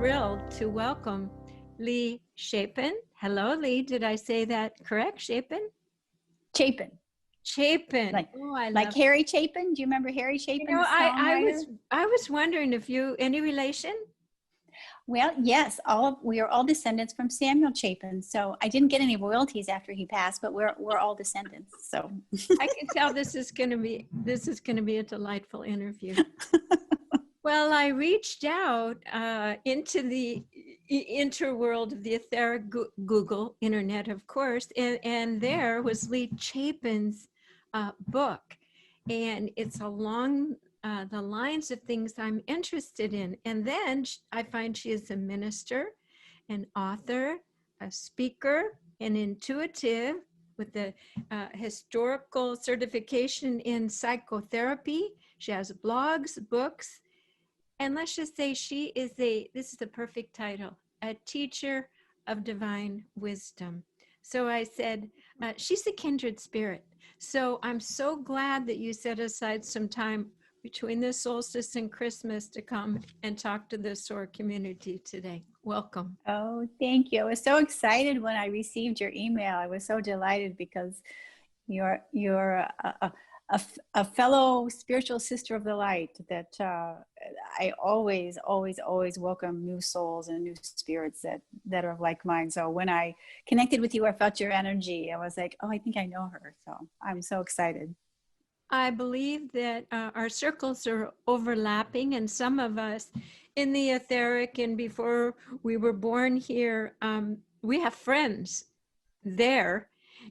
thrilled to welcome Lea Chapin. Hello, Lea. Did I say that correct? Chapin? Chapin. Chapin. Like, oh, I like love Harry Chapin. Do you remember Harry Chapin, the songwriter? I was wondering if you any relation? Well, yes, we are all descendants from Samuel Chapin. So I didn't get any royalties after he passed, but we're all descendants. So I can tell this is going to be a delightful interview. Well, I reached out into the interworld of the etheric Google internet, of course, and there was Lea Chapin's book, and it's along the lines of things I'm interested in. And then I find she is a minister, an author, a speaker, an intuitive with a historical certification in psychotherapy. She has blogs, books, and let's just say she is this is the perfect title, a teacher of divine wisdom. So I said, she's a kindred spirit. So I'm so glad that you set aside some time between the solstice and Christmas to come and talk to the SOAR community today. Welcome. Oh, thank you. I was so excited when I received your email. I was so delighted because you're a fellow spiritual sister of the light that I always welcome new souls and new spirits that are of like mine. So when I connected with you, I felt your energy. I was like, oh, I think I know her. So I'm so excited. I believe that our circles are overlapping, and some of us in the etheric and before we were born here, we have friends there,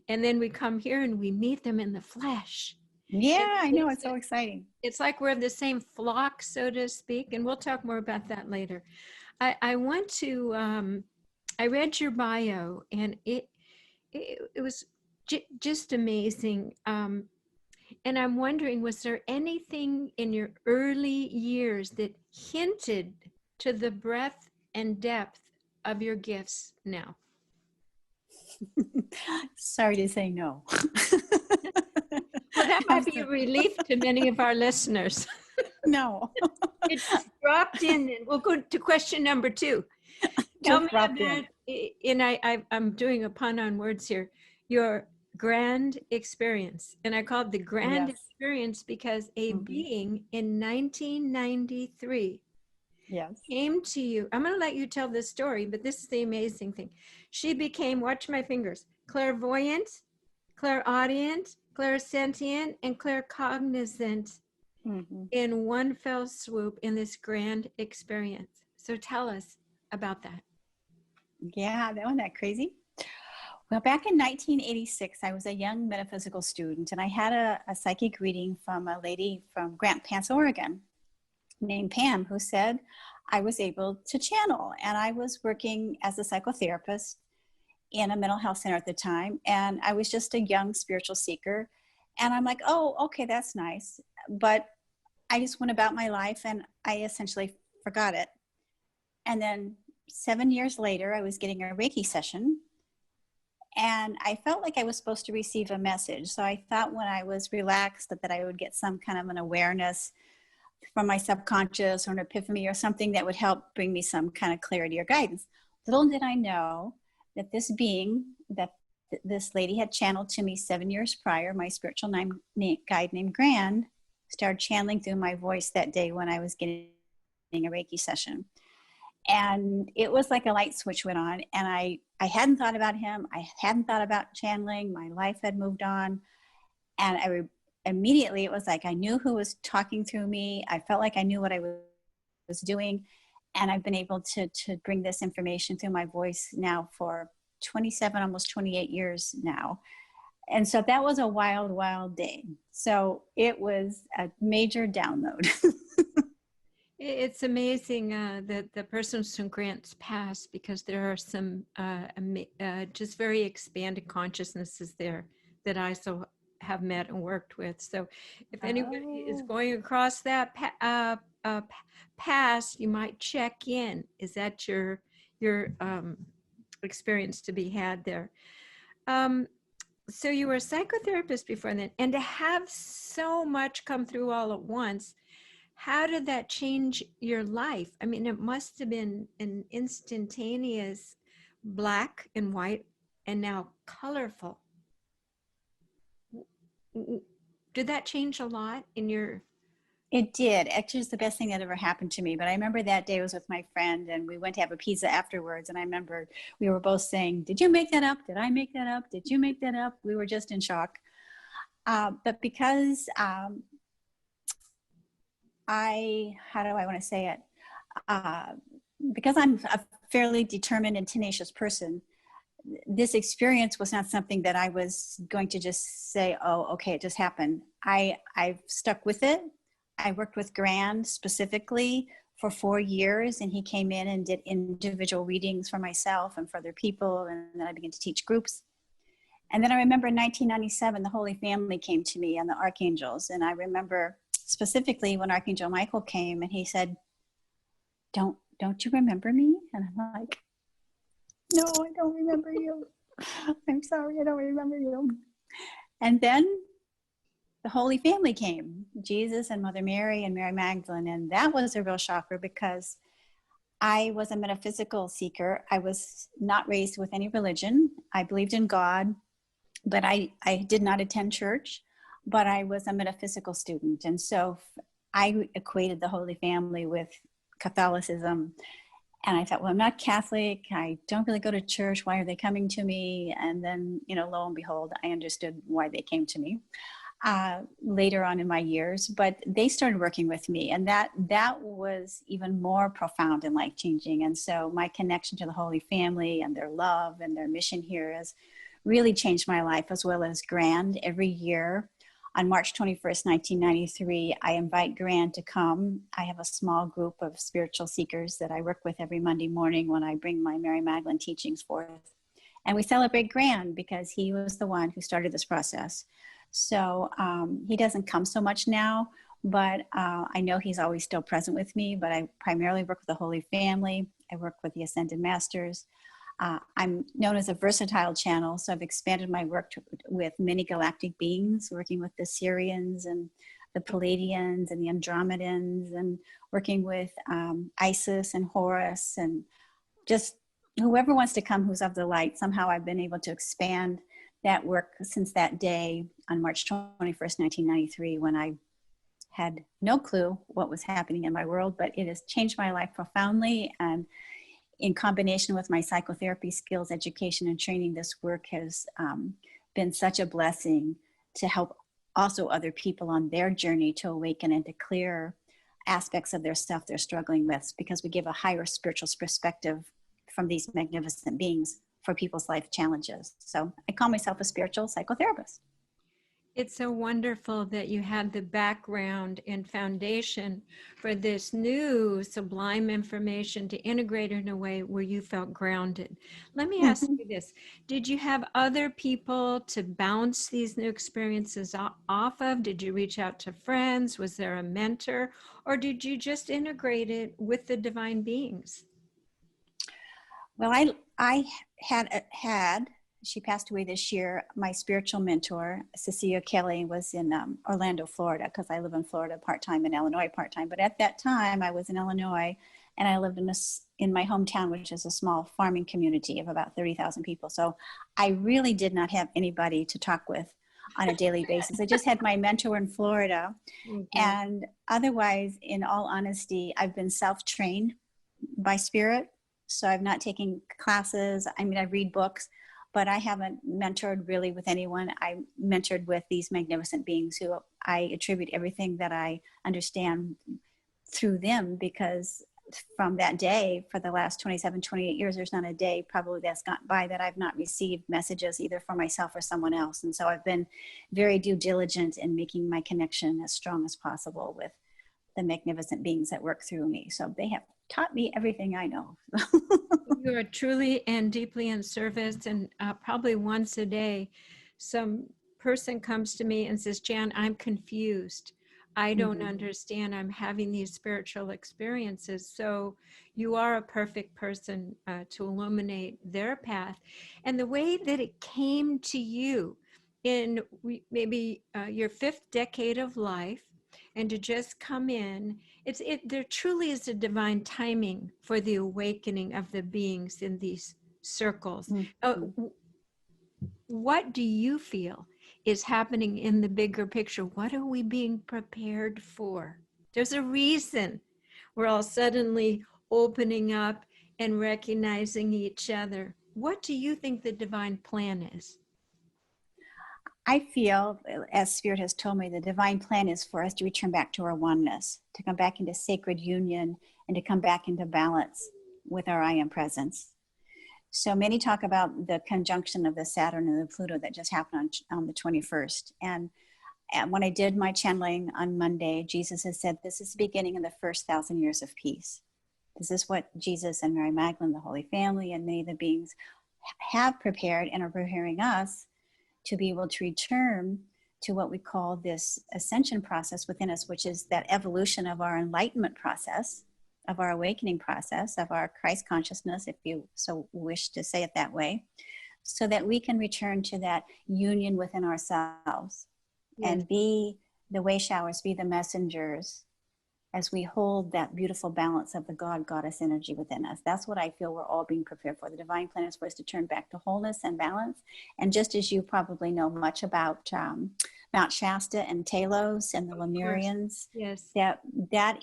and then we come here and we meet them in the flesh. Yeah, I know. It's so exciting. It's like we're of the same flock, so to speak, and we'll talk more about that later. I want to, I read your bio, and it was just amazing. And I'm wondering, was there anything in your early years that hinted to the breadth and depth of your gifts now? Sorry to say no. Well, that might be a relief to many of our listeners. No. It just dropped in, and we'll go to question number 2. Tell me about, and I'm doing a pun on words here, your grand experience. And I call it the grand experience because a being in 1993 came to you. I'm going to let you tell this story, but this is the amazing thing. She became, watch my fingers, clairvoyant, clairaudient, clairsentient, and claircognizant in one fell swoop in this grand experience. So tell us about that. Yeah, wasn't that crazy? Well, back in 1986, I was a young metaphysical student, and I had a psychic reading from a lady from Grant Pants, Oregon, named Pam, who said I was able to channel. And I was working as a psychotherapist in a mental health center at the time, and I was just a young spiritual seeker. And I'm like, oh, okay, that's nice. But I just went about my life, and I essentially forgot it. And then 7 years later, I was getting a Reiki session, and I felt like I was supposed to receive a message. So I thought when I was relaxed that I would get some kind of an awareness from my subconscious or an epiphany or something that would help bring me some kind of clarity or guidance. Little did I know that this being that this lady had channeled to me 7 years prior, my spiritual guide named Grand, started channeling through my voice that day when I was getting a Reiki session. And it was like a light switch went on, and I hadn't thought about him. I hadn't thought about channeling. My life had moved on. And immediately it was like I knew who was talking through me. I felt like I knew what I was doing. And I've been able to bring this information through my voice now for 27, almost 28 years now. And so that was a wild, wild day. So it was a major download. It's amazing that the persons from Grant's past, because there are some just very expanded consciousnesses there that I so have met and worked with. So if anybody is going across that past, you might check in. Is that your experience to be had there? So you were a psychotherapist before then, and to have so much come through all at once, How did that change your life? I mean, it must have been an instantaneous black and white and now colorful. Did that change a lot in your? It did. Actually, it's the best thing that ever happened to me. But I remember that day I was with my friend and we went to have a pizza afterwards. And I remember we were both saying, "Did you make that up? Did I make that up? Did you make that up?" We were just in shock. But because how do I want to say it? Uh, because I'm a fairly determined and tenacious person, this experience was not something that I was going to just say, "Oh, okay, it just happened." I've stuck with it. I worked with Grand specifically for 4 years, and he came in and did individual readings for myself and for other people, and then I began to teach groups. And then I remember in 1997, the Holy Family came to me and the archangels, and I remember specifically when Archangel Michael came and he said, "Don't you remember me?" And I'm like, "No, I don't remember you. I'm sorry, I don't remember you." And then the Holy Family came, Jesus and Mother Mary and Mary Magdalene. And that was a real shocker because I was a metaphysical seeker. I was not raised with any religion. I believed in God, but I did not attend church, but I was a metaphysical student. And so I equated the Holy Family with Catholicism. And I thought, well, I'm not Catholic. I don't really go to church. Why are they coming to me? And then, lo and behold, I understood why they came to me later on in my years. But they started working with me, and that was even more profound and life-changing. And so my connection to the Holy Family and their love and their mission here has really changed my life, as well as Grand. Every year on March 21st, 1993, I invite Grand to come. I have a small group of spiritual seekers that I work with every Monday morning when I bring my Mary Magdalene teachings forth. And we celebrate Grand because he was the one who started this process. So he doesn't come so much now, but I know he's always still present with me. But I primarily work with the Holy Family. I work with the Ascended Masters. I'm known as a versatile channel, so I've expanded my work with many galactic beings, working with the Sirians and the Palladians and the Andromedans, and working with Isis and Horus, and just whoever wants to come who's of the light. Somehow I've been able to expand that work since that day on March 21st, 1993, when I had no clue what was happening in my world, but it has changed my life profoundly. And in combination with my psychotherapy skills, education, and training, this work has been such a blessing to help also other people on their journey to awaken and to clear aspects of their stuff they're struggling with, because we give a higher spiritual perspective from these magnificent beings for people's life challenges. So I call myself a spiritual psychotherapist. It's so wonderful that you had the background and foundation for this new sublime information to integrate in a way where you felt grounded. Let me ask you this. Did you have other people to bounce these new experiences off of? Did you reach out to friends? Was there a mentor? Or did you just integrate it with the divine beings? Well, I had, she passed away this year, my spiritual mentor, Cecilia Kelly, was in Orlando, Florida, because I live in Florida part-time and Illinois part-time. But at that time, I was in Illinois, and I lived in my hometown, which is a small farming community of about 30,000 people. So I really did not have anybody to talk with on a daily basis. I just had my mentor in Florida. Mm-hmm. And otherwise, in all honesty, I've been self-trained by spirit. So I've not taken classes. I mean, I read books, but I haven't mentored really with anyone. I mentored with these magnificent beings who I attribute everything that I understand through them, because from that day, for the last 27, 28 years, there's not a day probably that's gone by that I've not received messages either for myself or someone else. And so I've been very due diligent in making my connection as strong as possible with the magnificent beings that work through me. So they have taught me everything I know. You are truly and deeply in service, and probably once a day, some person comes to me and says, "Jan, I'm confused. I don't understand. I'm having these spiritual experiences." So you are a perfect person to illuminate their path. And the way that it came to you in maybe your 5th decade of life, and to just come in. There truly is a divine timing for the awakening of the beings in these circles. What do you feel is happening in the bigger picture? What are we being prepared for? There's a reason we're all suddenly opening up and recognizing each other. What do you think the divine plan is? I feel, as Spirit has told me, the divine plan is for us to return back to our oneness, to come back into sacred union, and to come back into balance with our I Am presence. So many talk about the conjunction of the Saturn and the Pluto that just happened on the 21st. And when I did my channeling on Monday, Jesus has said, this is the beginning of the first 1,000 years of peace. This is what Jesus and Mary Magdalene, the Holy Family, and many of the beings have prepared and are preparing us to be able to return to what we call this ascension process within us, which is that evolution of our enlightenment process, of our awakening process, of our Christ consciousness, if you so wish to say it that way, so that we can return to that union within ourselves. Yes. And be the way showers, be the messengers, as we hold that beautiful balance of the God-Goddess energy within us. That's what I feel we're all being prepared for. The divine plan is for us to turn back to wholeness and balance. And just as you probably know much about Mount Shasta and Talos and the Lemurians, yes, that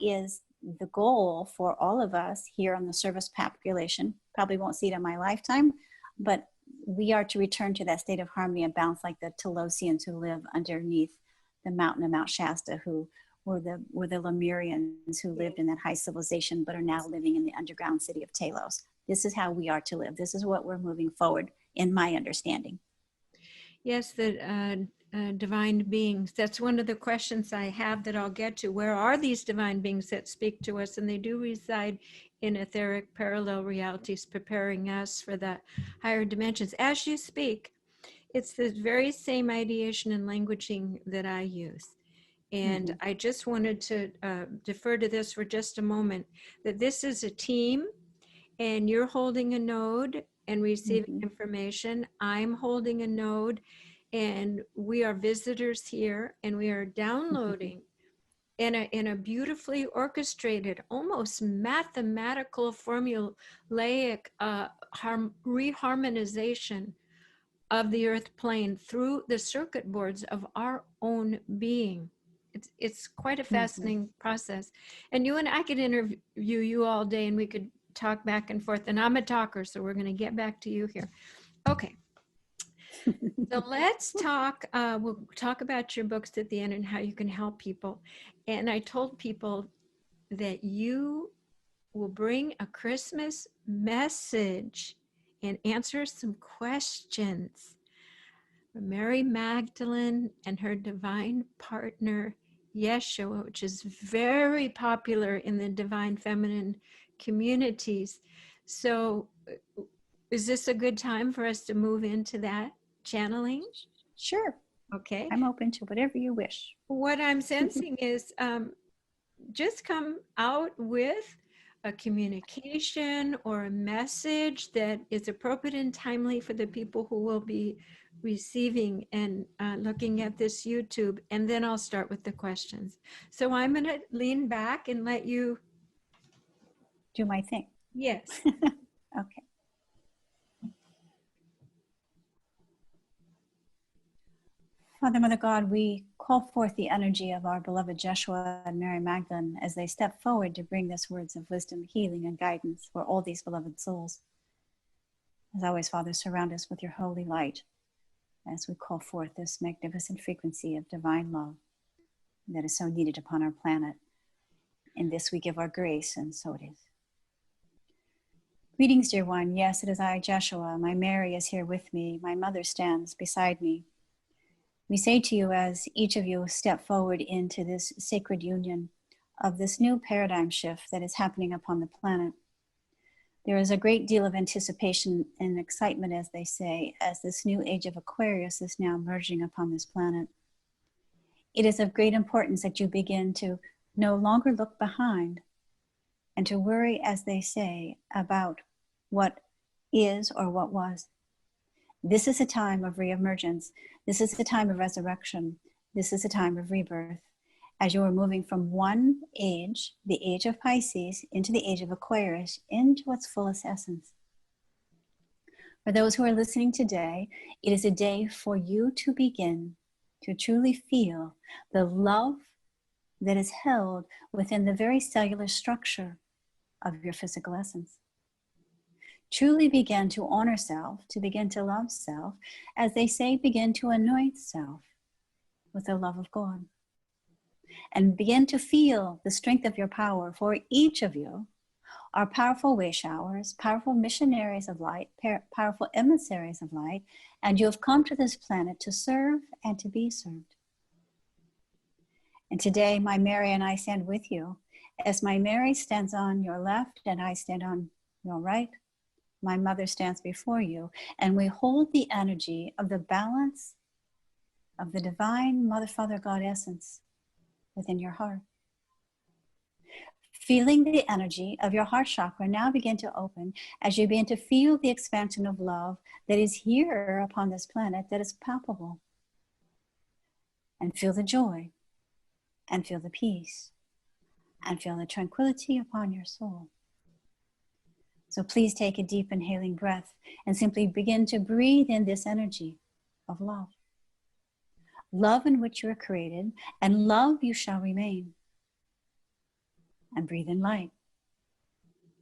is the goal for all of us here on the service population. Probably won't see it in my lifetime, but we are to return to that state of harmony and balance, like the Telosians who live underneath the mountain of Mount Shasta, who were the Lemurians who lived in that high civilization but are now living in the underground city of Talos. This is how we are to live. This is what we're moving forward, in my understanding. Yes, the divine beings. That's one of the questions I have that I'll get to. Where are these divine beings that speak to us? And they do reside in etheric parallel realities, preparing us for the higher dimensions. As you speak, it's the very same ideation and languaging that I use. And I just wanted to defer to this for just a moment, that this is a team, and you're holding a node and receiving information. I'm holding a node, and we are visitors here, and we are downloading in a beautifully orchestrated, almost mathematical, formulaic reharmonization of the earth plane through the circuit boards of our own being. It's quite a fascinating process. And you and I could interview you all day, and we could talk back and forth. And I'm a talker, so we're going to get back to you here. Okay. So let's talk. We'll talk about your books at the end and how you can help people. And I told people that you will bring a Christmas message and answer some questions. Mary Magdalene and her divine partner, Yeshua, which is very popular in the divine feminine communities. So is this a good time for us to move into that channeling? Sure. Okay. I'm open to whatever you wish. What I'm sensing is just come out with a communication or a message that is appropriate and timely for the people who will be receiving and looking at this YouTube, and then I'll start with the questions. So I'm going to lean back and let you do my thing. Yes. Okay. Father, Mother God, we call forth the energy of our beloved Jeshua and Mary Magdalene as they step forward to bring this words of wisdom, healing, and guidance for all these beloved souls. As always, Father, surround us with your holy light as we call forth this magnificent frequency of divine love that is so needed upon our planet. In this we give our grace, and so it is. Greetings, dear one. Yes, it is I, Jeshua. My Mary is here with me. My mother stands beside me. We say to you, as each of you step forward into this sacred union of this new paradigm shift that is happening upon the planet, there is a great deal of anticipation and excitement, as they say, as this new age of Aquarius is now emerging upon this planet. It is of great importance that you begin to no longer look behind and to worry, as they say, about what is or what was. This is a time of reemergence. This is a time of resurrection. This is a time of rebirth. as you are moving from one age, the age of Pisces, into the age of Aquarius, into its fullest essence. For those who are listening today, it is a day for you to begin to truly feel the love that is held within the very cellular structure of your physical essence. Truly begin to honor self, to begin to love self, as they say, begin to anoint self with the love of God. And begin to feel the strength of your power. For each of you are powerful way showers, powerful missionaries of light, powerful emissaries of light, and you have come to this planet to serve and to be served. And today, my Mary and I stand with you. As my Mary stands on your left and I stand on your right, my mother stands before you, and we hold the energy of the balance of the divine Mother, Father, God essence within your heart. Feeling the energy of your heart chakra now begin to open as you begin to feel the expansion of love that is here upon this planet, that is palpable. And feel the joy, and feel the peace, and feel the tranquility upon your soul. So please take a deep inhaling breath and simply begin to breathe in this energy of love. Love in which you are created, and love you shall remain. And breathe in light.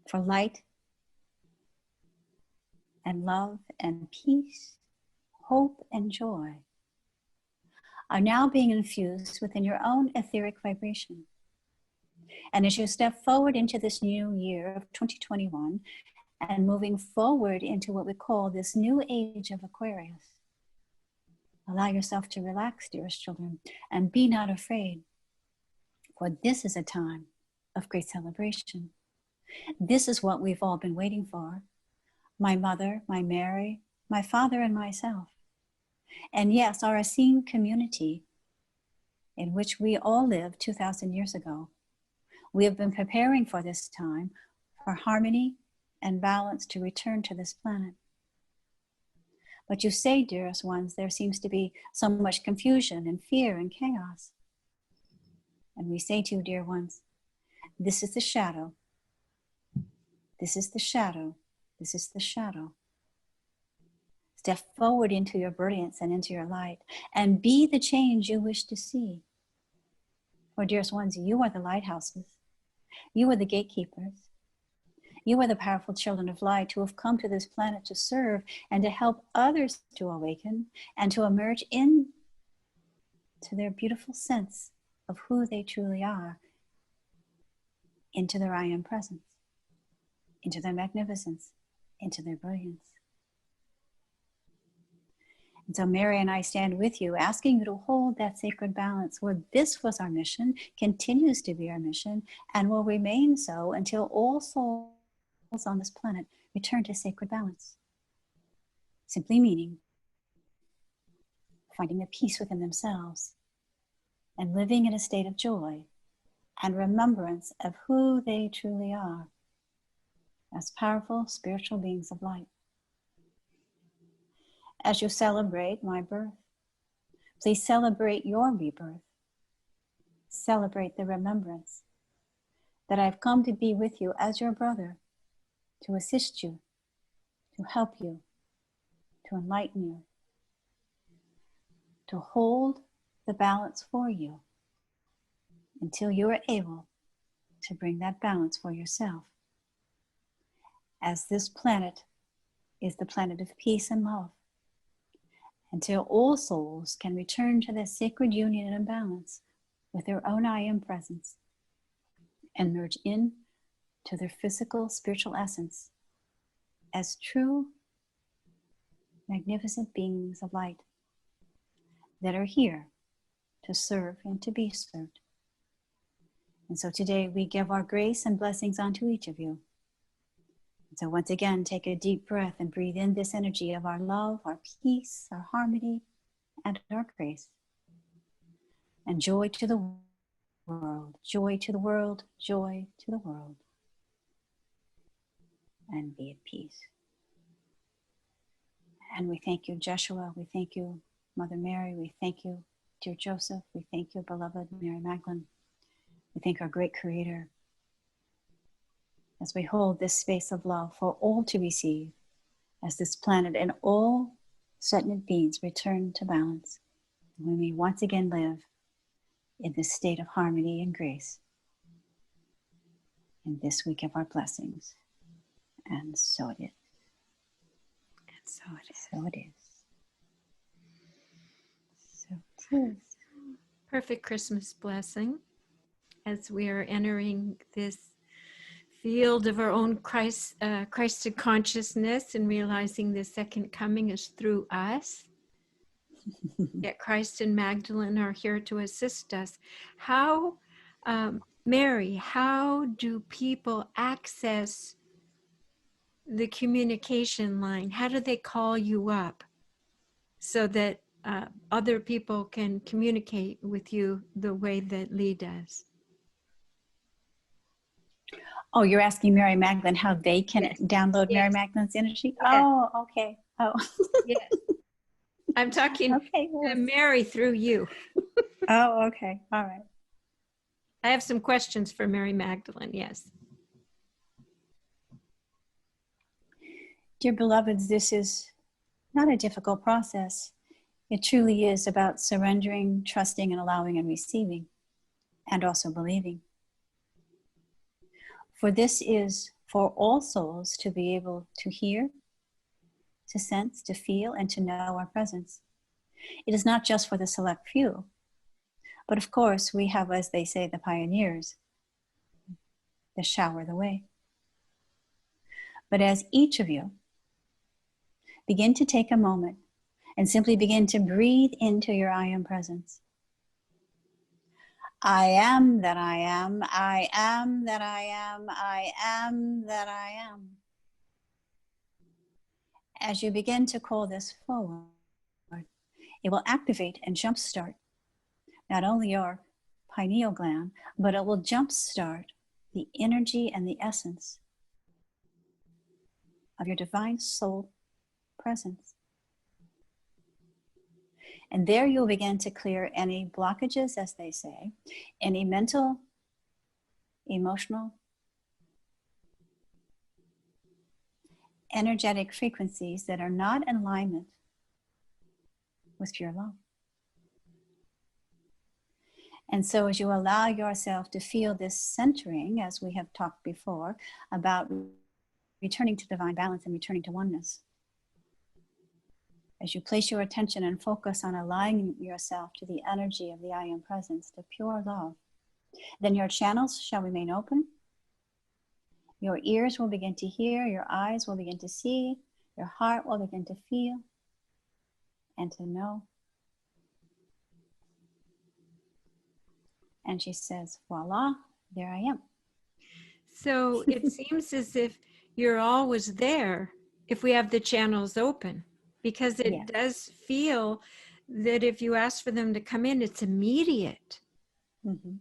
For light and love and peace, hope and joy are now being infused within your own etheric vibration. And as you step forward into this new year of 2021 and moving forward into what we call this new age of Aquarius, allow yourself to relax, dearest children, and be not afraid, for this is a time of great celebration. This is what we've all been waiting for. My mother, my Mary, my father, and myself. And yes, our Essene community, in which we all lived 2,000 years ago. We have been preparing for this time, for harmony and balance to return to this planet. But you say, dearest ones, there seems to be so much confusion and fear and chaos. And we say to you, dear ones, this is the shadow. This is the shadow. This is the shadow. Step forward into your brilliance and into your light, and be the change you wish to see. For dearest ones, you are the lighthouses. You are the gatekeepers. You are the powerful children of light who have come to this planet to serve and to help others to awaken and to emerge into their beautiful sense of who they truly are, into their I am presence, into their magnificence, into their brilliance. And so Mary and I stand with you, asking you to hold that sacred balance where this was our mission, continues to be our mission, and will remain so until all souls on this planet return to sacred balance. Simply meaning finding the peace within themselves and living in a state of joy and remembrance of who they truly are as powerful spiritual beings of light. As you celebrate my birth, please celebrate your rebirth. Celebrate the remembrance that I've come to be with you as your brother, to assist you, to help you, to enlighten you, to hold the balance for you until you are able to bring that balance for yourself. As this planet is the planet of peace and love, until all souls can return to their sacred union and balance with their own I am presence and merge in to their physical spiritual essence as true, magnificent beings of light that are here to serve and to be served. And so today we give our grace and blessings onto each of you. And so once again, take a deep breath and breathe in this energy of our love, our peace, our harmony, and our grace. And joy to the world, joy to the world, joy to the world. And be at peace. And we thank you, Joshua. We thank you, Mother Mary. We thank you, dear Joseph. We thank you, beloved Mary Magdalene. We thank our great Creator as we hold this space of love for all to receive, as this planet and all sentient beings return to balance. We may once again live in this state of harmony and grace in this week of our blessings. And so it is. And so it is. So it is. So it is. Perfect Christmas blessing as we are entering this field of our own Christed consciousness and realizing the second coming is through us. Yet Christ and Magdalene are here to assist us. How, Mary, how do people access the communication line? How do they call you up so that other people can communicate with you the way that Lee does? Oh, you're asking Mary Magdalene how they can Yes. download Yes. Mary Magdalene's energy? Yes. Oh, okay. Oh. Yes. I'm talking Okay. to Mary through you. Oh, okay. All right. I have some questions for Mary Magdalene, yes. Dear beloveds, this is not a difficult process. It truly is about surrendering, trusting, and allowing and receiving, and also believing. For this is for all souls to be able to hear, to sense, to feel, and to know our presence. It is not just for the select few, but of course we have, as they say, the pioneers, that shower the way. But as each of you begin to take a moment and simply begin to breathe into your I am presence. I am that I am, I am that I am, I am that I am. As you begin to call this forward, it will activate and jumpstart not only your pineal gland, but it will jumpstart the energy and the essence of your divine soul presence. And there you'll begin to clear any blockages, as they say, any mental, emotional, energetic frequencies that are not in alignment with pure love. And so as you allow yourself to feel this centering, as we have talked before, about returning to divine balance and returning to oneness, as you place your attention and focus on aligning yourself to the energy of the I Am presence, the pure love, then your channels shall remain open. Your ears will begin to hear, your eyes will begin to see, your heart will begin to feel and to know. And she says, voila, there I am. So it seems as if you're always there if we have the channels open, because it does feel that if you ask for them to come in, it's immediate. Mm-hmm.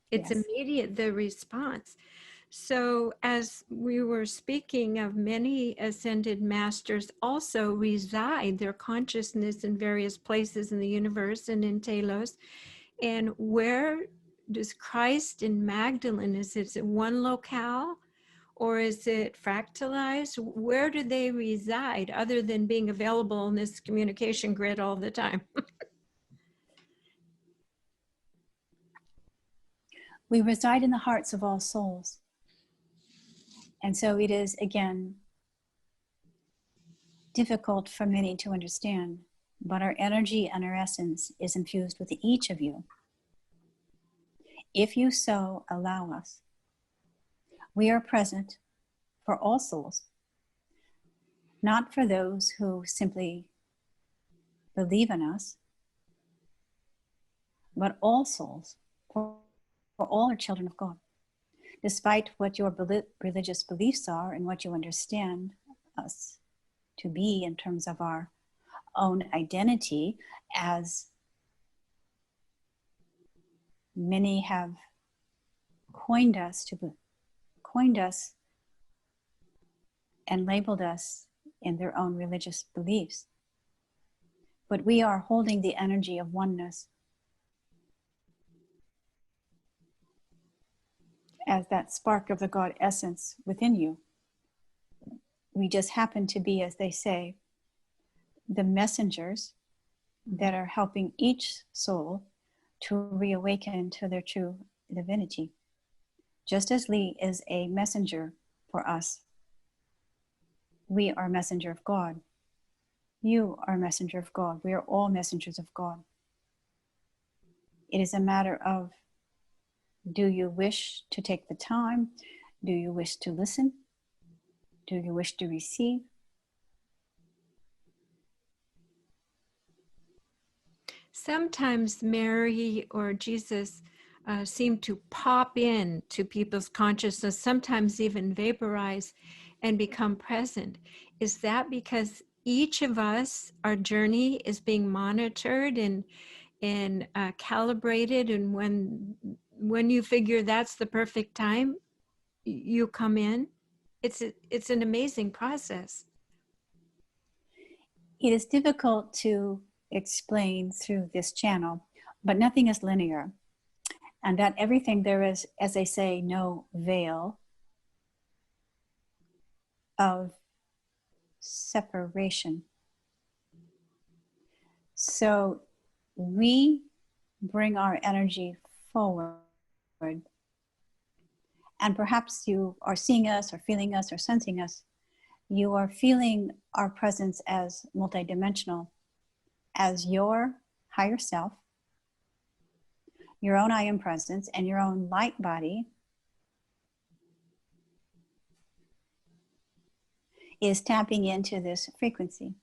It's immediate, the response. So as we were speaking of, many ascended masters also reside their consciousness in various places in the universe and in Telos. And where does Christ and Magdalene, is it one locale or is it fractalized? Where do they reside other than being available in this communication grid all the time? We reside in the hearts of all souls. And so it is, again, difficult for many to understand, but our energy and our essence is infused with each of you. If you so allow us, we are present for all souls, not for those who simply believe in us, but all souls, for all are children of God. Despite what your religious beliefs are and what you understand us to be in terms of our own identity, as many have coined us and labeled us in their own religious beliefs. But we are holding the energy of oneness as that spark of the God essence within you. We just happen to be, as they say, the messengers that are helping each soul to reawaken to their true divinity. Just as Lee is a messenger for us, we are a messenger of God. You are a messenger of God. We are all messengers of God. It is a matter of, do you wish to take the time? Do you wish to listen? Do you wish to receive? Sometimes Mary or Jesus seem to pop in to people's consciousness, sometimes even vaporize and become present. Is that because each of us, our journey is being monitored and calibrated, and when you figure that's the perfect time, you come in? It's an amazing process. It is difficult to explain through this channel, but nothing is linear. And that everything there is, as they say, no veil of separation. So we bring our energy forward. And perhaps you are seeing us or feeling us or sensing us. You are feeling our presence as multidimensional, as your higher self, your own I am presence, and your own light body is tapping into this frequency.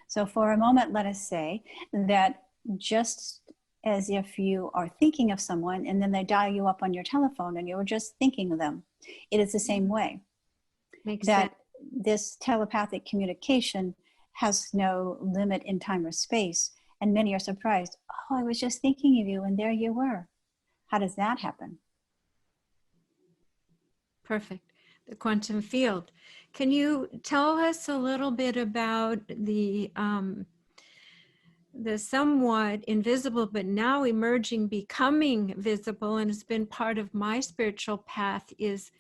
So for a moment, let us say that just as if you are thinking of someone and then they dial you up on your telephone and you were just thinking of them, it is the same way. Makes that sense. This telepathic communication has no limit in time or space. And many are surprised. Oh, I was just thinking of you and there you were. How does that happen? Perfect. The quantum field. Can you tell us a little bit about the somewhat invisible, but now emerging, becoming visible, and has been part of my spiritual path, is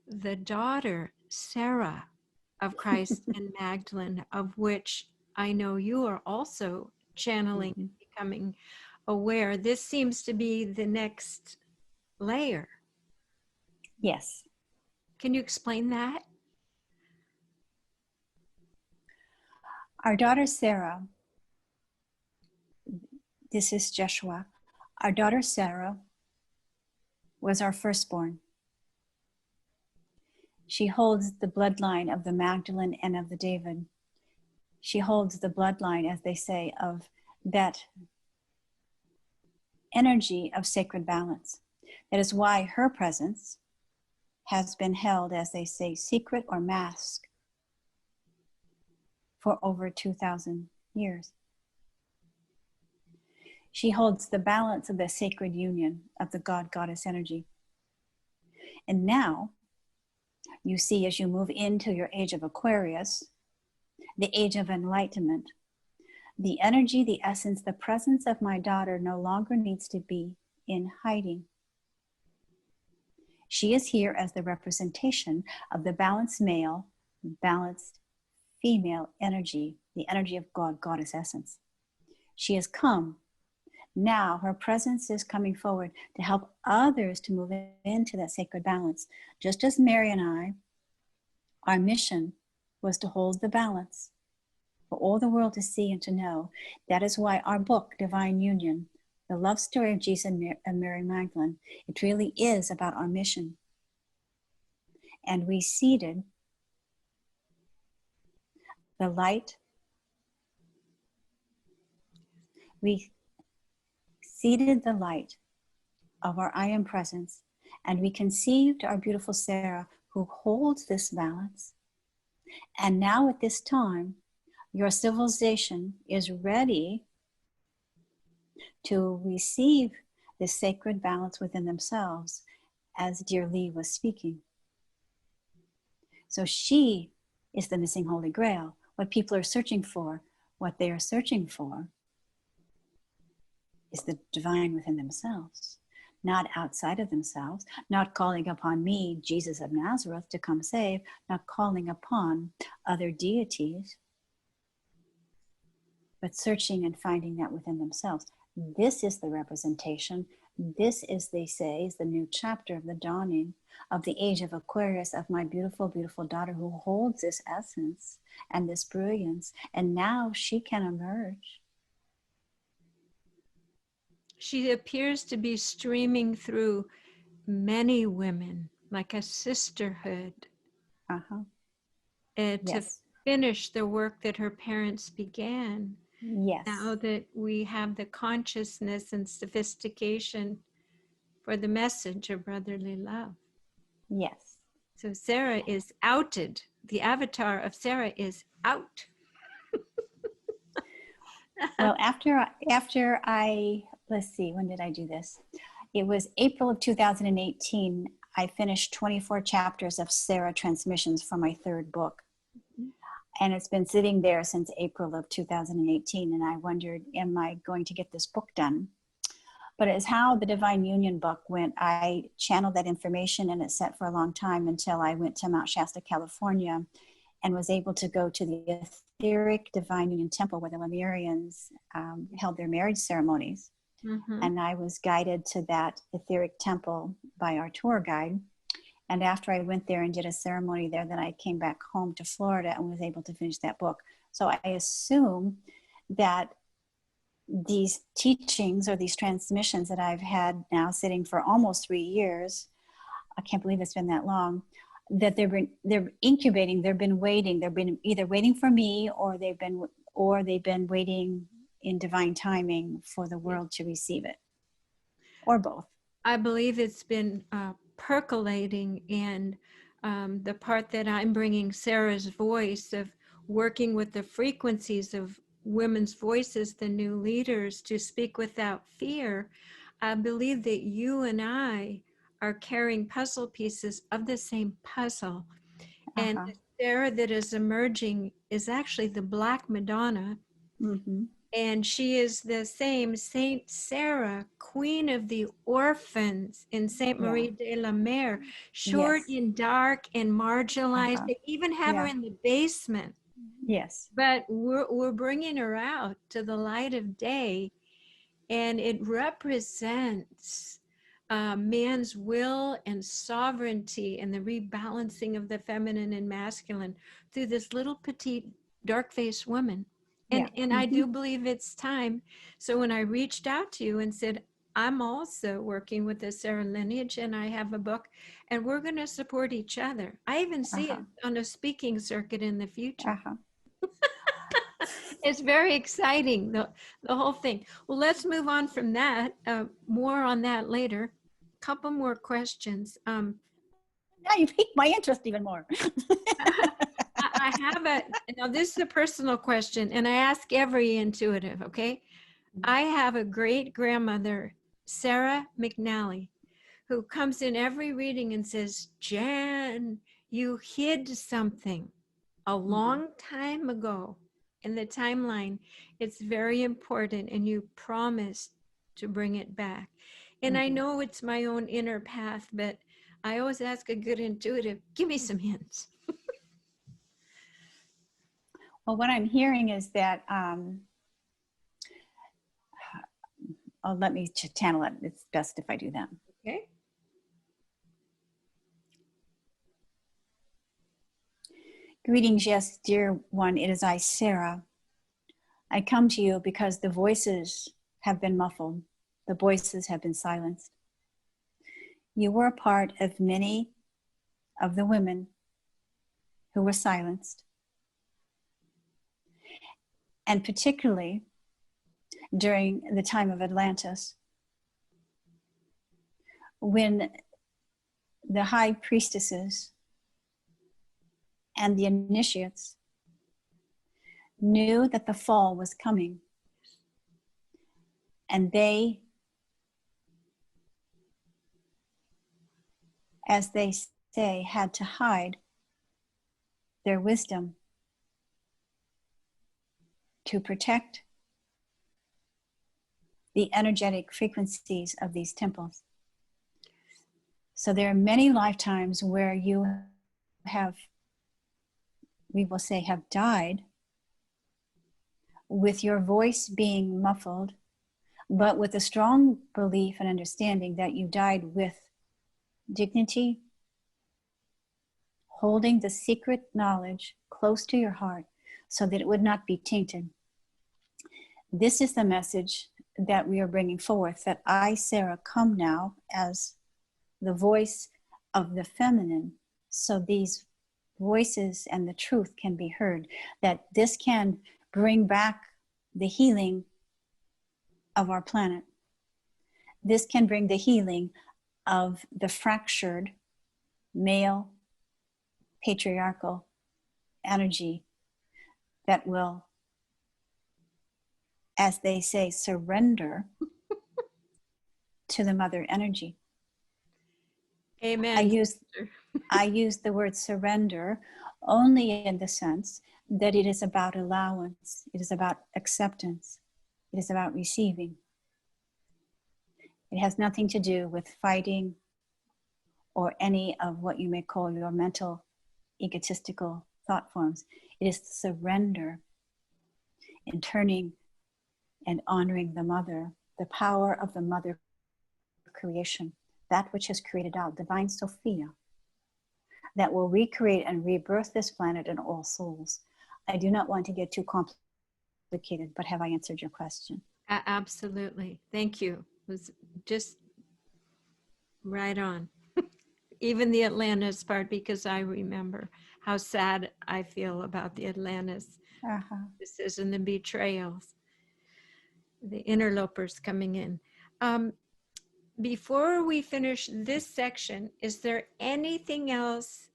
the daughter, Sarah, of Christ and Magdalene, of which I know you are also channeling, Mm-hmm. becoming aware. This seems to be the next layer. Yes. Can you explain that? Our daughter Sarah, this is Joshua. Our daughter Sarah was our firstborn. She holds the bloodline of the Magdalene and of the David. She holds the bloodline, as they say, of that energy of sacred balance. That is why her presence has been held, as they say, secret or masked for over 2,000 years. She holds the balance of the sacred union of the God-Goddess energy. And now, you see, as you move into your age of Aquarius, the age of enlightenment, the energy, the essence, the presence of my daughter no longer needs to be in hiding. She is here as the representation of the balanced male, balanced female energy, the energy of God, Goddess essence. She has come. Now her presence is coming forward to help others to move into that sacred balance. Just as Mary and I, our mission was to hold the balance for all the world to see and to know. That is why our book, Divine Union, the love story of Jesus and Mary Magdalene, it really is about our mission. And we seeded the light. We seeded the light of our I am presence, and we conceived our beautiful Sarah, who holds this balance. And now at this time, your civilization is ready to receive this sacred balance within themselves, as dear Lee was speaking. So she is the missing Holy Grail. What people are searching for, what they are searching for, is the divine within themselves. not outside of themselves, not calling upon me, Jesus of Nazareth, to come save, not calling upon other deities, but searching and finding that within themselves. This is the representation. This is, they say, is the new chapter of the dawning of the age of Aquarius, of my beautiful, beautiful daughter who holds this essence and this brilliance. And now she can emerge. She appears to be streaming through many women, like a sisterhood, to Yes. finish the work that her parents began. Yes. Now that we have the consciousness and sophistication for the message of brotherly love. Yes. So Sarah is outed. The avatar of Sarah is out. Well, after I, let's see, when did I do this? It was April of 2018. I finished 24 chapters of Sarah Transmissions for my third book. And it's been sitting there since April of 2018. And I wondered, am I going to get this book done? But it's how the Divine Union book went. I channeled that information and it sat for a long time until I went to Mount Shasta, California, and was able to go to the etheric Divine Union Temple where the Lemurians held their marriage ceremonies. Mm-hmm. And I was guided to that etheric temple by our tour guide. And after I went there and did a ceremony there, then I came back home to Florida and was able to finish that book. So I assume that these teachings or these transmissions that I've had now sitting for almost 3 years, I can't believe it's been that long, that they're incubating, they've been waiting, they've been either waiting for me or they've been waiting in divine timing for the world to receive it, or both. I believe it's been percolating, and the part that I'm bringing Sarah's voice of working with the frequencies of women's voices, the new leaders, to speak without fear. I believe that you and I are carrying puzzle pieces of the same puzzle. And the Sarah that is emerging is actually the Black Madonna. Mm-hmm. And she is the same Saint Sarah, Queen of the Orphans in Saint Marie de la Mer, short and dark and marginalized. They even have her in the basement. Yes. But we're bringing her out to the light of day, and it represents man's will and sovereignty and the rebalancing of the feminine and masculine through this little petite dark-faced woman. And I do believe it's time. So when I reached out to you and said, I'm also working with the Sarah lineage and I have a book and we're going to support each other. I even see it on a speaking circuit in the future. It's very exciting, the whole thing. Well, let's move on from that. More on that later. Couple more questions. Now you piqued my interest even more. I have now this is a personal question, and I ask every intuitive, okay? I have a great grandmother, Sarah McNally, who comes in every reading and says, Jan, you hid something a long time ago in the timeline. It's very important, and you promised to bring it back. And I know it's my own inner path, but I always ask a good intuitive, give me some hints. Well, what I'm hearing is that, let me channel it. It's best if I do that. Okay. Greetings, yes, dear one. It is I, Sarah. I come to you because the voices have been muffled. The voices have been silenced. You were a part of many of the women who were silenced. And particularly during the time of Atlantis, when the high priestesses and the initiates knew that the fall was coming. And they, as they say, had to hide their wisdom to protect the energetic frequencies of these temples. So there are many lifetimes where you have, we will say, have died with your voice being muffled, but with a strong belief and understanding that you died with dignity, holding the secret knowledge close to your heart so that it would not be tainted. This is the message that we are bringing forth, that I, Sarah, come now as the voice of the feminine, so these voices and the truth can be heard, that this can bring back the healing of our planet. This can bring the healing of the fractured male patriarchal energy that will, as they say, surrender to the mother energy. Amen. I use the word surrender only in the sense that it is about allowance, it is about acceptance, it is about receiving. It has nothing to do with fighting or any of what you may call your mental, egotistical thought forms. It is surrender in turning and honoring the mother, the power of the mother creation, that which has created out, divine Sophia, that will recreate and rebirth this planet and all souls. I do not want to get too complicated, but have I answered your question? Absolutely. Thank you. It was just right on. Even the Atlantis part, because I remember how sad I feel about the Atlantis. This isn't the betrayals, the interlopers coming in. Before we finish this section, is there anything else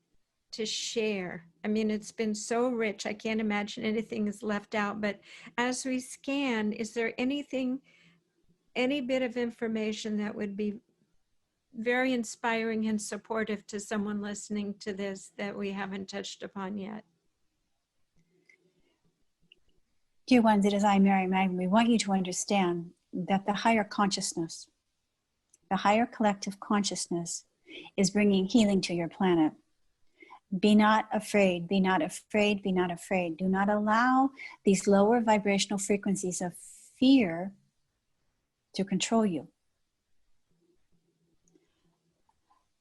to share? I mean, it's been so rich. I can't imagine anything is left out, but as we scan, is there anything, any bit of information that would be very inspiring and supportive to someone listening to this that we haven't touched upon yet? Dear ones, it is I, Mary Magdalene. We want you to understand that the higher consciousness, the higher collective consciousness, is bringing healing to your planet. Be not afraid, be not afraid, be not afraid. Do not allow these lower vibrational frequencies of fear to control you.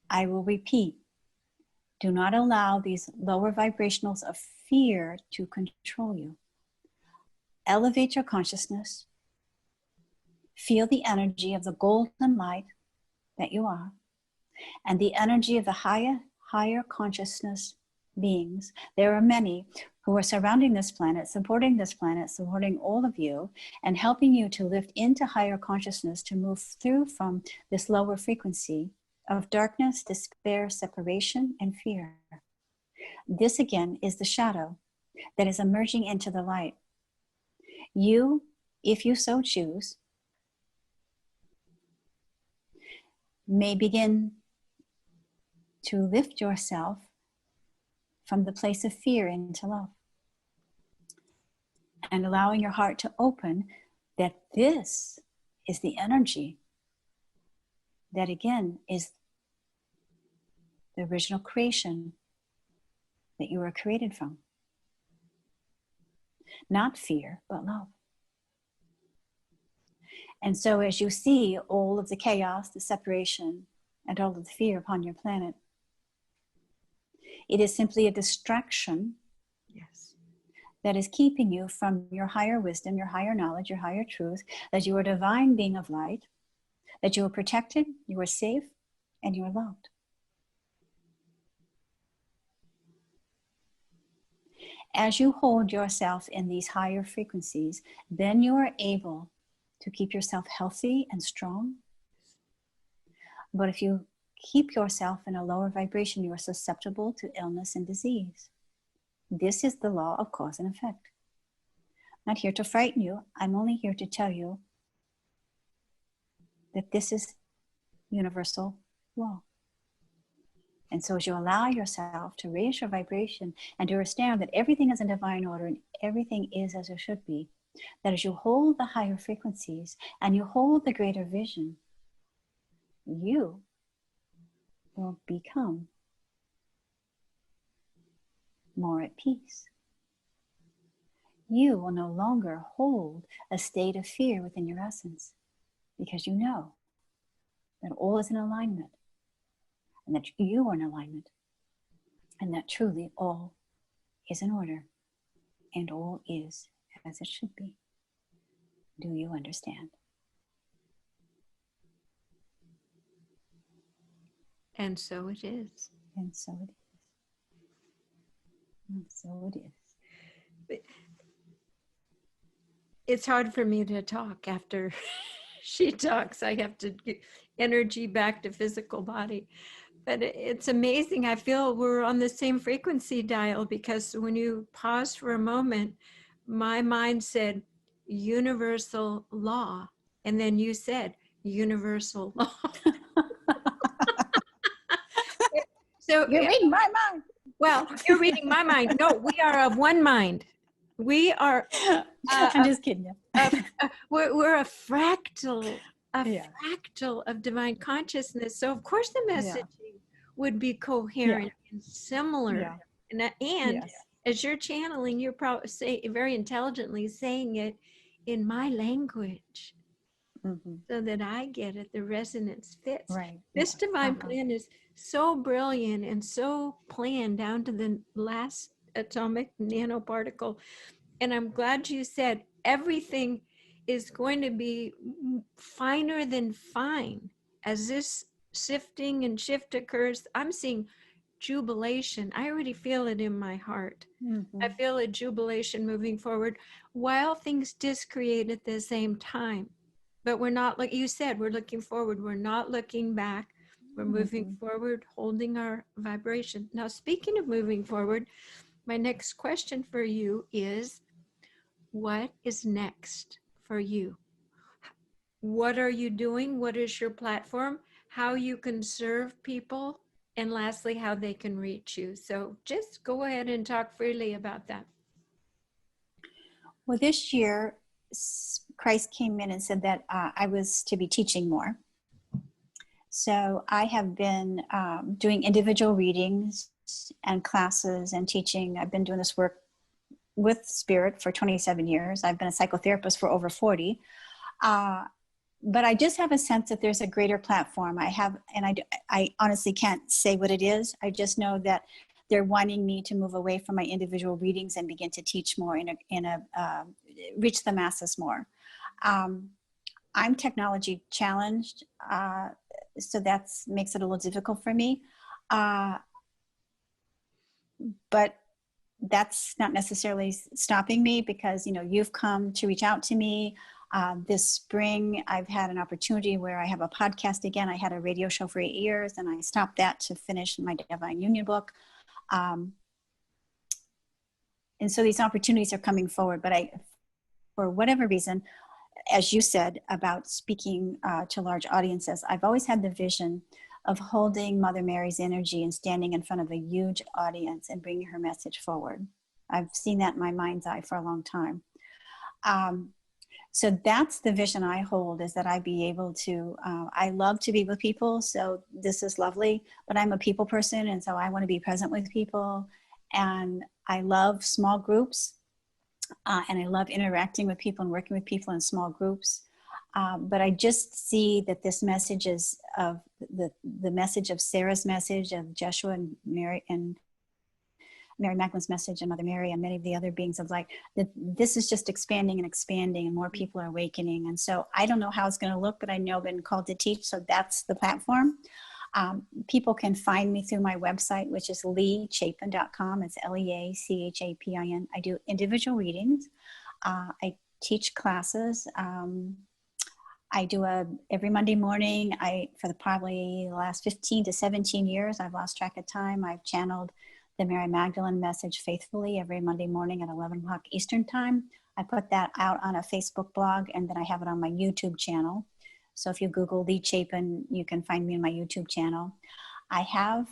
I will repeat, do not allow these lower vibrationals of fear to control you. Elevate your consciousness. Feel the energy of the golden light that you are, and the energy of the higher consciousness beings. There are many who are surrounding this planet, supporting all of you, and helping you to lift into higher consciousness, to move through from this lower frequency of darkness, despair, separation, and fear. This again is the shadow that is emerging into the light. You, if you so choose, may begin to lift yourself from the place of fear into love, and allowing your heart to open, that this is the energy that again is the original creation that you were created from. Not fear, but love. And so as you see all of the chaos, the separation, and all of the fear upon your planet, it is simply a distraction, yes, that is keeping you from your higher wisdom, your higher knowledge, your higher truth, that you are a divine being of light, that you are protected, you are safe, and you are loved. As you hold yourself in these higher frequencies, then you are able to keep yourself healthy and strong. But if you keep yourself in a lower vibration, you are susceptible to illness and disease. This is the law of cause and effect. I'm not here to frighten you. I'm only here to tell you that this is universal law. And so as you allow yourself to raise your vibration and to understand that everything is in divine order and everything is as it should be, that as you hold the higher frequencies and you hold the greater vision, you, will become more at peace. You will no longer hold a state of fear within your essence, because you know that all is in alignment, and that you are in alignment, and that truly all is in order, and all is as it should be. Do you understand? And so it is. And so it is. And so it is. It's hard for me to talk after she talks. I have to get energy back to physical body. But it's amazing. I feel we're on the same frequency dial, because when you pause for a moment, my mind said universal law. And then you said universal law. So You're reading my mind. Well, you're reading my mind. No, we are of one mind. We are. I'm just kidding you. We're a fractal, Yeah. fractal of divine consciousness. So of course the messaging would be coherent and similar. Yeah. And Yes. as you're channeling, you're probably very intelligently saying it in my language, so that I get it. The resonance fits. Right. This divine plan is so brilliant and so planned down to the last atomic nanoparticle. And I'm glad you said everything is going to be finer than fine. As this sifting and shift occurs, I'm seeing jubilation. I already feel it in my heart. I feel a jubilation moving forward, while things discreate at the same time. But we're not, like you said, we're looking forward. We're not looking back. We're moving forward, holding our vibration. Now, speaking of moving forward, my next question for you is, what is next for you? What are you doing? What is your platform? How you can serve people? And lastly, how they can reach you. So just go ahead and talk freely about that. Well, this year, Christ came in and said that I was to be teaching more. So I have been doing individual readings and classes and teaching. I've been doing this work with Spirit for 27 years. I've been a psychotherapist for over 40. But I just have a sense that there's a greater platform. I honestly can't say what it is. I just know that they're wanting me to move away from my individual readings and begin to teach more reach the masses more. I'm technology challenged, so that makes it a little difficult for me. But that's not necessarily stopping me, because, you've come to reach out to me. This spring, I've had an opportunity where I have a podcast again. I had a radio show for 8 years, and I stopped that to finish my Divine Union book. And so these opportunities are coming forward, but for whatever reason, as you said about speaking to large audiences, I've always had the vision of holding Mother Mary's energy and standing in front of a huge audience and bringing her message forward. I've seen that in my mind's eye for a long time. So that's the vision I hold, is that I be able to, I love to be with people, so this is lovely, but I'm a people person, and so I want to be present with people, and I love small groups, and I love interacting with people and working with people in small groups. But I just see that this message is of the message of Sarah's message, of Joshua and Mary Magdalene's message, and Mother Mary and many of the other beings of light, that this is just expanding and expanding, and more people are awakening. And so I don't know how it's going to look, but I know I've been called to teach, so that's the platform. People can find me through my website, which is leachapin.com. It's LEACHAPIN. I do individual readings. I teach classes. I do every Monday morning. For probably the last 15 to 17 years, I've lost track of time, I've channeled the Mary Magdalene message faithfully every Monday morning at 11 o'clock Eastern time. I put that out on a Facebook blog, and then I have it on my YouTube channel. So if you Google Lea Chapin, you can find me on my YouTube channel. I have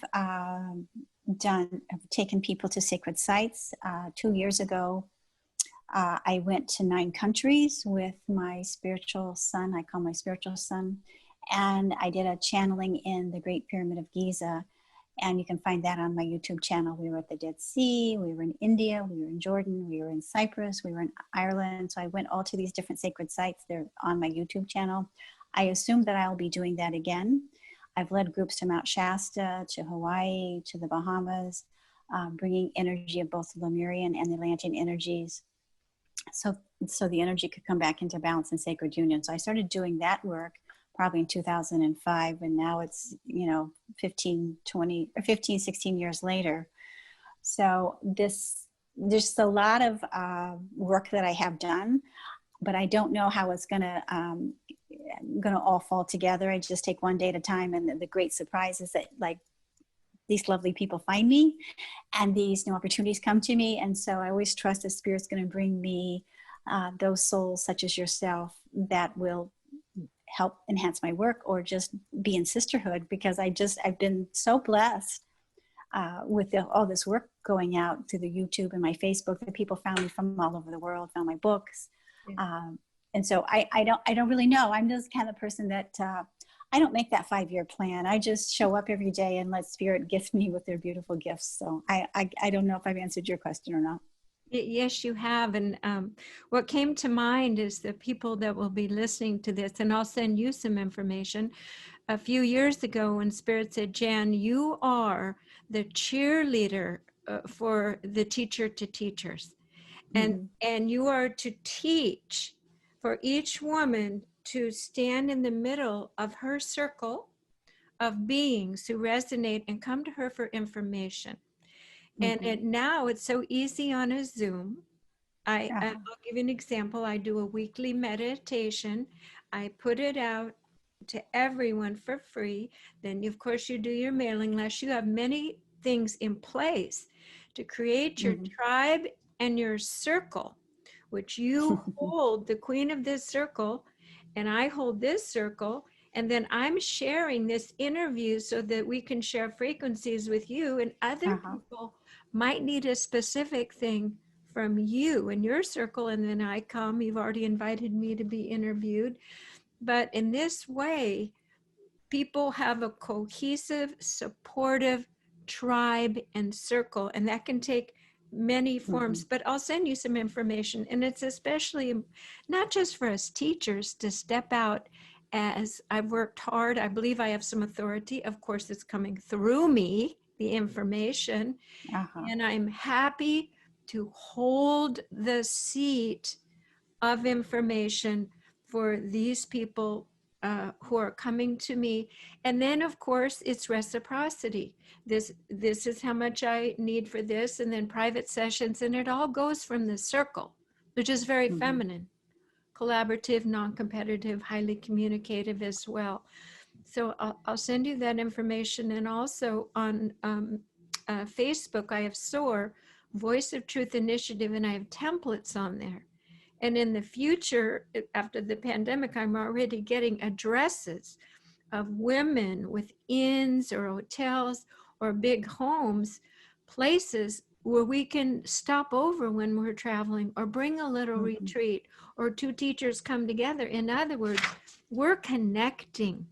taken people to sacred sites. 2 years ago, I went to 9 countries with my spiritual son. I call my spiritual son. And I did a channeling in the Great Pyramid of Giza. And you can find that on my YouTube channel. We were at the Dead Sea, we were in India, we were in Jordan, we were in Cyprus, we were in Ireland. So I went all to these different sacred sites. They're on my YouTube channel. I assume that I'll be doing that again. I've led groups to Mount Shasta, to Hawaii, to the Bahamas, bringing energy of both the Lemurian and the Atlantean energies. So the energy could come back into balance and sacred union. So I started doing that work probably in 2005, and now it's 15 16 years later. So there's a lot of work that I have done, but I don't know how it's gonna all fall together. I just take one day at a time, and the great surprise is that like these lovely people find me and these new opportunities come to me. And so I always trust the Spirit's going to bring me those souls such as yourself that will help enhance my work or just be in sisterhood, because I've been so blessed with all this work going out through the YouTube and my Facebook, that people found me from all over the world, found my books. Yeah. And so I don't really know. I'm just kind of the person that I don't make that 5-year plan. I just show up every day and let Spirit gift me with their beautiful gifts. So I don't know if I've answered your question or not. Yes, you have. And what came to mind is the people that will be listening to this, and I'll send you some information. A few years ago when Spirit said, Jan, you are the cheerleader for the teacher to teachers. And you are to teach for each woman to stand in the middle of her circle of beings who resonate and come to her for information. And now it's so easy on a Zoom. I'll give you an example. I do a weekly meditation. I put it out to everyone for free. Then, of course, you do your mailing list. You have many things in place to create your tribe and your circle, which you hold the queen of this circle, and I hold this circle. And then I'm sharing this interview so that we can share frequencies with you, and other people might need a specific thing from you in your circle. And then I come, you've already invited me to be interviewed. But in this way, people have a cohesive, supportive tribe and circle, and that can take many forms. But I'll send you some information, and it's especially not just for us teachers to step out. As I've worked hard, I believe I have some authority. Of course, it's coming through me, the information, and I'm happy to hold the seat of information for these people who are coming to me. And then, of course, it's reciprocity. This is how much I need for this, and then private sessions, and it all goes from the circle, which is very feminine, collaborative, non-competitive, highly communicative as well. So I'll send you that information. And also on Facebook, I have SOAR, Voice of Truth Initiative, and I have templates on there. And in the future, after the pandemic, I'm already getting addresses of women with inns or hotels or big homes, places where we can stop over when we're traveling, or bring a little retreat, or 2 teachers come together. In other words, we're connecting.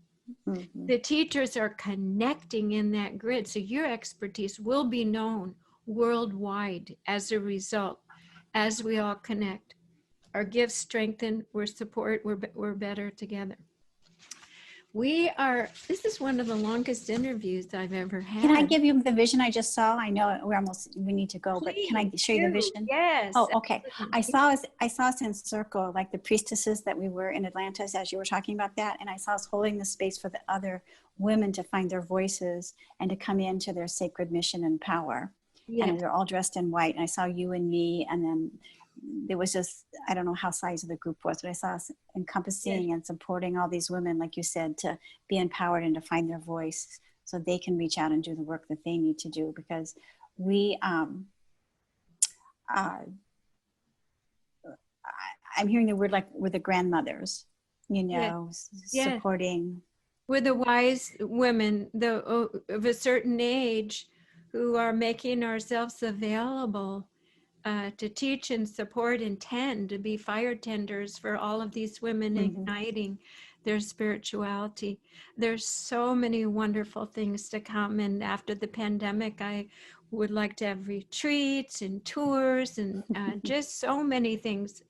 The teachers are connecting in that grid. So your expertise will be known worldwide as a result, as we all connect. Our gifts strengthen, we're support, we're better together. This is one of the longest interviews I've ever had. Can I give you the vision I just saw? I know we need to go, Please, but can I show you the vision? Yes. Oh, okay. I saw us in circle, like the priestesses that we were in Atlantis, as you were talking about that. And I saw us holding the space for the other women to find their voices and to come into their sacred mission and power. Yes. And they're all dressed in white. And I saw you and me, and then there was just, I don't know how size of the group was, but I saw us encompassing and supporting all these women, like you said, to be empowered and to find their voice so they can reach out and do the work that they need to do. Because we, I'm hearing the word like we're the grandmothers, supporting. We're the wise women of a certain age who are making ourselves available to teach and support and tend, to be fire tenders for all of these women, igniting their spirituality. There's so many wonderful things to come. And after the pandemic, I would like to have retreats and tours and just so many things.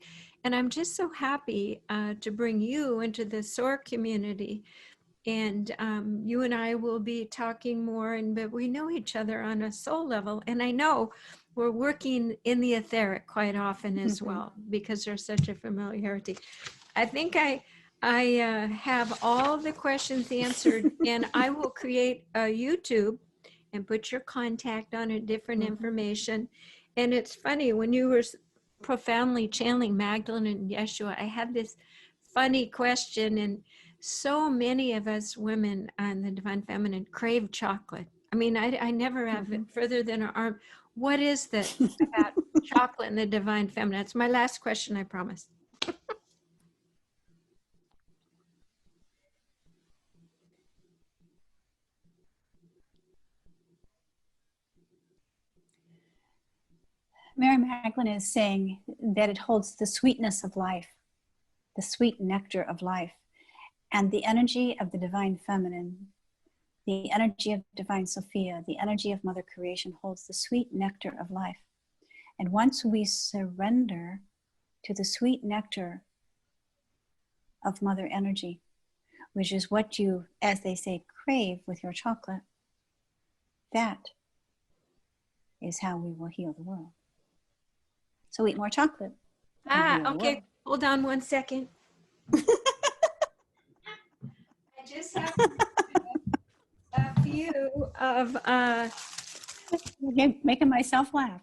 And I'm just so happy to bring you into the SOAR community. And you and I will be talking more, but we know each other on a soul level. And I know we're working in the etheric quite often as well, because there's such a familiarity. I think I have all the questions answered, and I will create a YouTube and put your contact on it, different information. And it's funny, when you were profoundly channeling Magdalene and Yeshua, I had this funny question, and so many of us women on the Divine Feminine crave chocolate. I mean, I never have it further than our arm. What is that about chocolate and the Divine Feminine? It's my last question, I promise. Mary Magdalene is saying that it holds the sweetness of life, the sweet nectar of life, and the energy of the Divine Feminine, the energy of Divine Sophia, the energy of Mother Creation holds the sweet nectar of life. And once we surrender to the sweet nectar of Mother Energy, which is what you, as they say, crave with your chocolate, that is how we will heal the world. So eat more chocolate. Okay. Hold on 1 second. I just have a few of making myself laugh.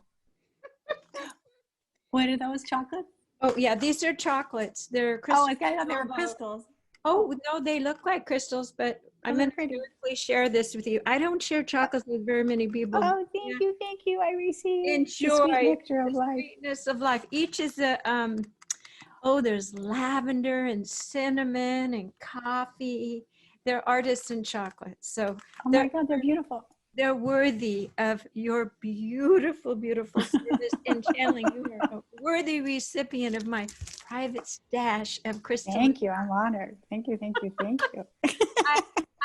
What are those chocolates? Oh yeah, these are chocolates. They're crystals. Oh, I thought they were crystals. Oh no, they look like crystals, but I'm going to briefly share this with you. I don't share chocolates with very many people. Oh, thank you. I receive enjoy the sweet nectar of life. Sweetness of life. Each is a there's lavender and cinnamon and coffee. They're artisan chocolates. So oh my God, they're beautiful. They're worthy of your beautiful, beautiful service and channeling. You are a worthy recipient of my private stash of crystals. Thank you. I'm honored. Thank you.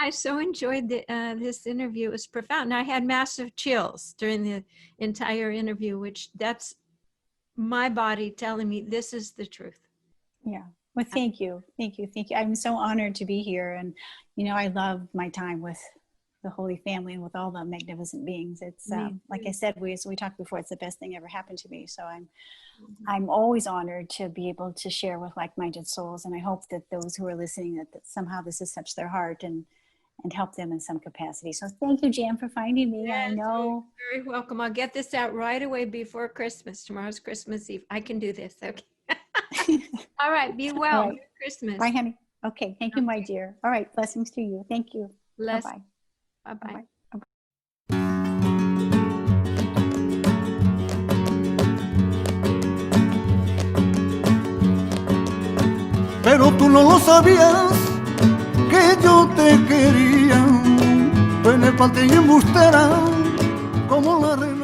I so enjoyed this interview. It was profound. And I had massive chills during the entire interview, which that's my body telling me this is the truth. Yeah. Well, thank you. I'm so honored to be here. And, I love my time with the Holy Family and with all the magnificent beings. It's like I said, we talked before, it's the best thing ever happened to me. So I'm always honored to be able to share with like-minded souls. And I hope that those who are listening, that somehow this has touched their heart and help them in some capacity. So thank you, Jan, for finding me. Yes, I know. You're very welcome. I'll get this out right away before Christmas. Tomorrow's Christmas Eve. I can do this. Okay. All right. Be well. Right. Merry Christmas. Bye, honey. Okay. Thank you, my dear. All right. Blessings to you. Thank you. Bye-bye. Bye-bye. Pero tú no lo sabías que yo te quería, penepante y embustera como la reina.